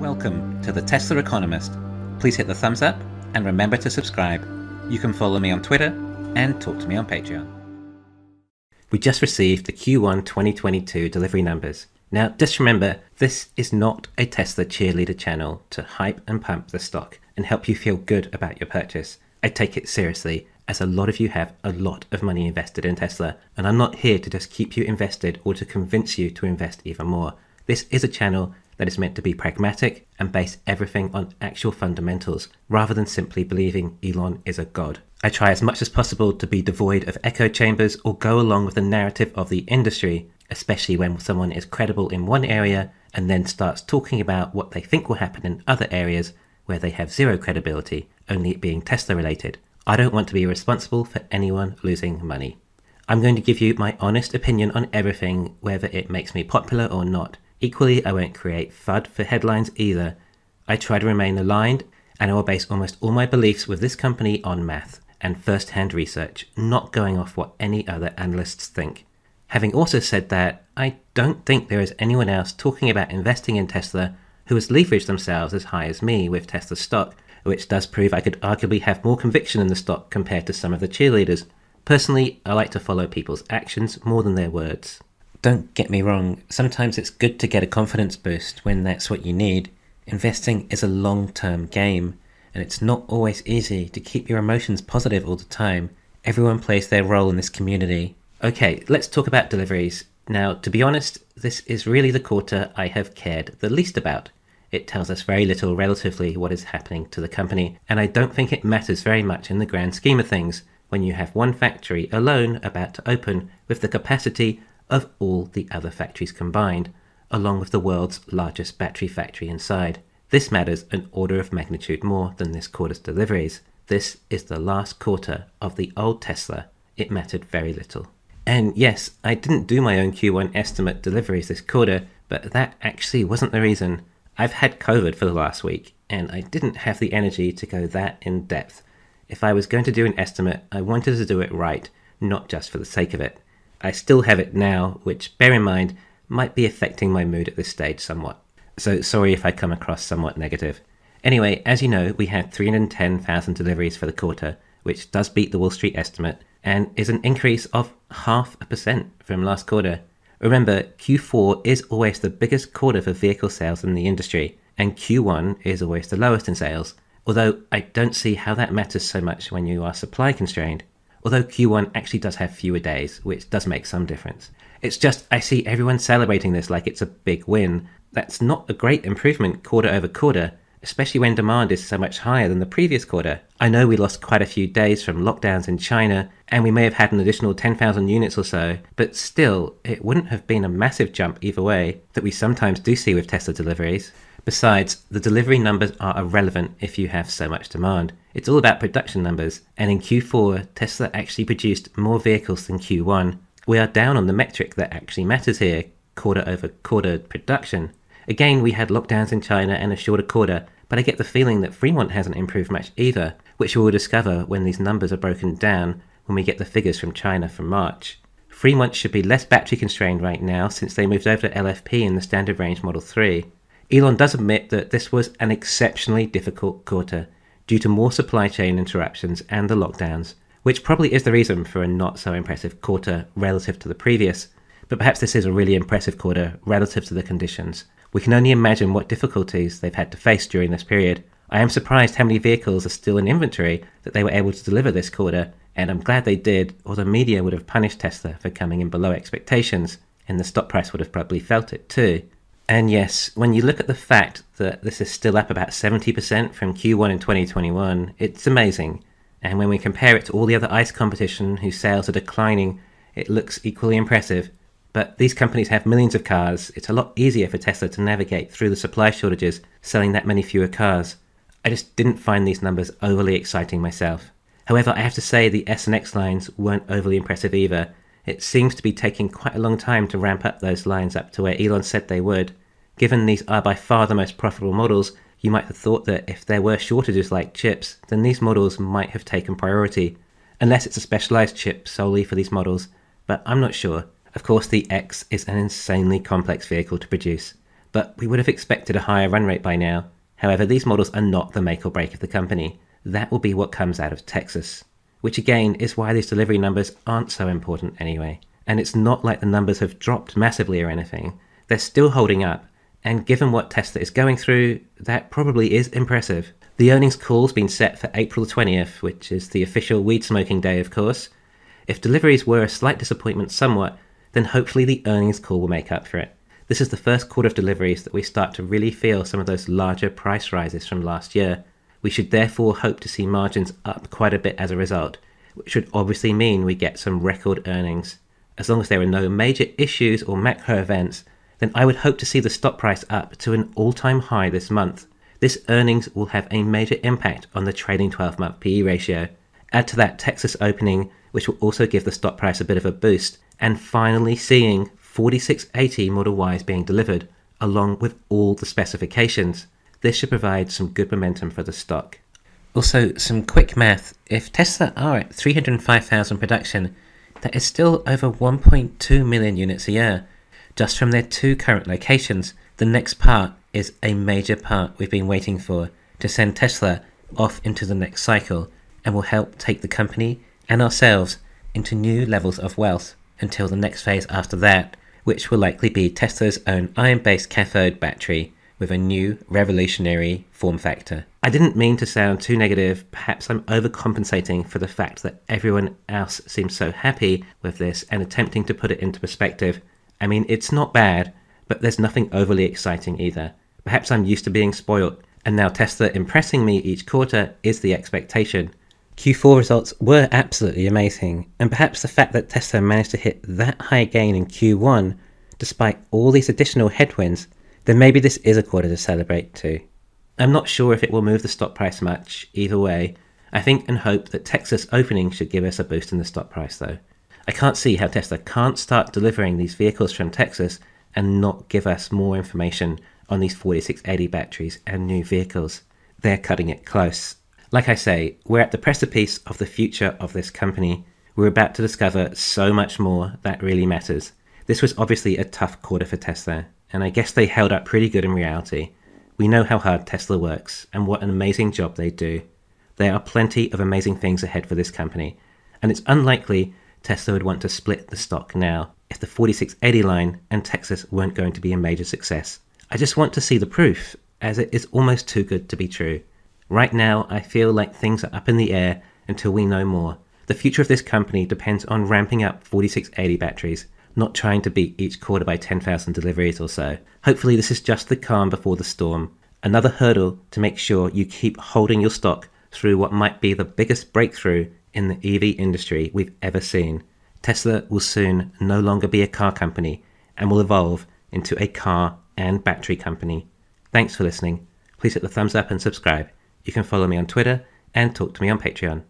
Welcome to the Tesla Economist. Please hit the thumbs up and remember to subscribe. You can follow me on Twitter and talk to me on Patreon. We just received the Q1 2022 delivery numbers. Now, just remember, this is not a Tesla cheerleader channel to hype and pump the stock and help you feel good about your purchase. I take it seriously, as a lot of you have a lot of money invested in Tesla, and I'm not here to just keep you invested or to convince you to invest even more. This is a channel that is meant to be pragmatic and base everything on actual fundamentals, rather than simply believing Elon is a god. I try as much as possible to be devoid of echo chambers or go along with the narrative of the industry, especially when someone is credible in one area and then starts talking about what they think will happen in other areas where they have zero credibility, only it being Tesla related. I don't want to be responsible for anyone losing money. I'm going to give you my honest opinion on everything, whether it makes me popular or not. Equally, I won't create FUD for headlines either. I try to remain aligned, and I will base almost all my beliefs with this company on math and first-hand research, not going off what any other analysts think. Having also said that, I don't think there is anyone else talking about investing in Tesla who has leveraged themselves as high as me with Tesla stock, which does prove I could arguably have more conviction in the stock compared to some of the cheerleaders. Personally, I like to follow people's actions more than their words. Don't get me wrong, sometimes it's good to get a confidence boost when that's what you need. Investing is a long-term game, and it's not always easy to keep your emotions positive all the time. Everyone plays their role in this community. Okay, let's talk about deliveries. Now, to be honest, this is really the quarter I have cared the least about. It tells us very little relatively what is happening to the company, and I don't think it matters very much in the grand scheme of things when you have one factory alone about to open with the capacity of all the other factories combined, along with the world's largest battery factory inside. This matters an order of magnitude more than this quarter's deliveries. This is the last quarter of the old Tesla. It mattered very little. And yes, I didn't do my own Q1 estimate deliveries this quarter, but that actually wasn't the reason. I've had COVID for the last week, and I didn't have the energy to go that in depth. If I was going to do an estimate, I wanted to do it right, not just for the sake of it. I still have it now, which, bear in mind, might be affecting my mood at this stage somewhat. So sorry if I come across somewhat negative. Anyway, as you know, we had 310,000 deliveries for the quarter, which does beat the Wall Street estimate, and is an increase of 0.5% from last quarter. Remember, Q4 is always the biggest quarter for vehicle sales in the industry, and Q1 is always the lowest in sales, although I don't see how that matters so much when you are supply constrained. Although Q1 actually does have fewer days, which does make some difference. It's just I see everyone celebrating this like it's a big win. That's not a great improvement quarter over quarter, especially when demand is so much higher than the previous quarter. I know we lost quite a few days from lockdowns in China, and we may have had an additional 10,000 units or so, but still, it wouldn't have been a massive jump either way that we sometimes do see with Tesla deliveries. Besides, the delivery numbers are irrelevant if you have so much demand. It's all about production numbers, and in Q4, Tesla actually produced more vehicles than Q1. We are down on the metric that actually matters here, quarter over quarter production. Again, we had lockdowns in China and a shorter quarter, but I get the feeling that Fremont hasn't improved much either, which we will discover when these numbers are broken down when we get the figures from China for March. Fremont should be less battery constrained right now since they moved over to LFP in the standard range Model 3. Elon does admit that this was an exceptionally difficult quarter due to more supply chain interruptions and the lockdowns, which probably is the reason for a not so impressive quarter relative to the previous. But perhaps this is a really impressive quarter relative to the conditions. We can only imagine what difficulties they've had to face during this period. I am surprised how many vehicles are still in inventory that they were able to deliver this quarter, and I'm glad they did, or the media would have punished Tesla for coming in below expectations, and the stock price would have probably felt it too. And yes, when you look at the fact that this is still up about 70% from Q1 in 2021, it's amazing. And when we compare it to all the other ICE competition whose sales are declining, it looks equally impressive. But these companies have millions of cars. It's a lot easier for Tesla to navigate through the supply shortages, selling that many fewer cars. I just didn't find these numbers overly exciting myself. However, I have to say the S and X lines weren't overly impressive either. It seems to be taking quite a long time to ramp up those lines up to where Elon said they would. Given these are by far the most profitable models, you might have thought that if there were shortages like chips, then these models might have taken priority. Unless it's a specialized chip solely for these models, but I'm not sure. Of course, the X is an insanely complex vehicle to produce, but we would have expected a higher run rate by now. However, these models are not the make or break of the company. That will be what comes out of Texas, which again is why these delivery numbers aren't so important anyway. And it's not like the numbers have dropped massively or anything. They're still holding up, and given what Tesla is going through, that probably is impressive. The earnings call's been set for April the 20th, which is the official weed smoking day, of course. If Deliveries were a slight disappointment somewhat, then hopefully the earnings call will make up for it. This is the first quarter of Deliveries that we start to really feel some of those larger price rises from last year. We should therefore hope to see margins up quite a bit as a result, which should obviously mean we get some record earnings. As long as there are no major issues or macro events, then I would hope to see the stock price up to an all-time high this month. This earnings will have a major impact on the trading 12-month PE ratio. Add to that Texas opening, which will also give the stock price a bit of a boost, and finally seeing 4680 Model Ys being delivered, along with all the specifications. This should provide some good momentum for the stock. Also, some quick math. If Tesla are at 305,000 production, that is still over 1.2 million units a year. Just from their 2 current locations, the next part is a major part we've been waiting for to send Tesla off into the next cycle and will help take the company and ourselves into new levels of wealth until the next phase after that, which will likely be Tesla's own iron-based cathode battery with a new revolutionary form factor. I didn't mean to sound too negative. Perhaps I'm overcompensating for the fact that everyone else seems so happy with this and attempting to put it into perspective. I mean, it's not bad, but there's nothing overly exciting either. Perhaps I'm used to being spoiled, and now Tesla impressing me each quarter is the expectation. Q4 results were absolutely amazing, and perhaps the fact that Tesla managed to hit that high gain in Q1, despite all these additional headwinds, then maybe this is a quarter to celebrate too. I'm not sure if it will move the stock price much, either way. I think and hope that Texas opening should give us a boost in the stock price though. I can't see how Tesla can't start delivering these vehicles from Texas and not give us more information on these 4680 batteries and new vehicles. They're cutting it close. Like I say, we're at the precipice of the future of this company. We're about to discover so much more that really matters. This was obviously a tough quarter for Tesla, and I guess they held up pretty good in reality. We know how hard Tesla works and what an amazing job they do. There are plenty of amazing things ahead for this company, and it's unlikely Tesla would want to split the stock now if the 4680 line and Texas weren't going to be a major success. I just want to see the proof, as it is almost too good to be true. Right now, I feel like things are up in the air until we know more. The future of this company depends on ramping up 4680 batteries, not trying to beat each quarter by 10,000 deliveries or so. Hopefully this is just the calm before the storm, another hurdle to make sure you keep holding your stock through what might be the biggest breakthrough in the EV industry we've ever seen. Tesla will soon no longer be a car company and will evolve into a car and battery company. Thanks for listening. Please hit the thumbs up and subscribe. You can follow me on Twitter and talk to me on Patreon.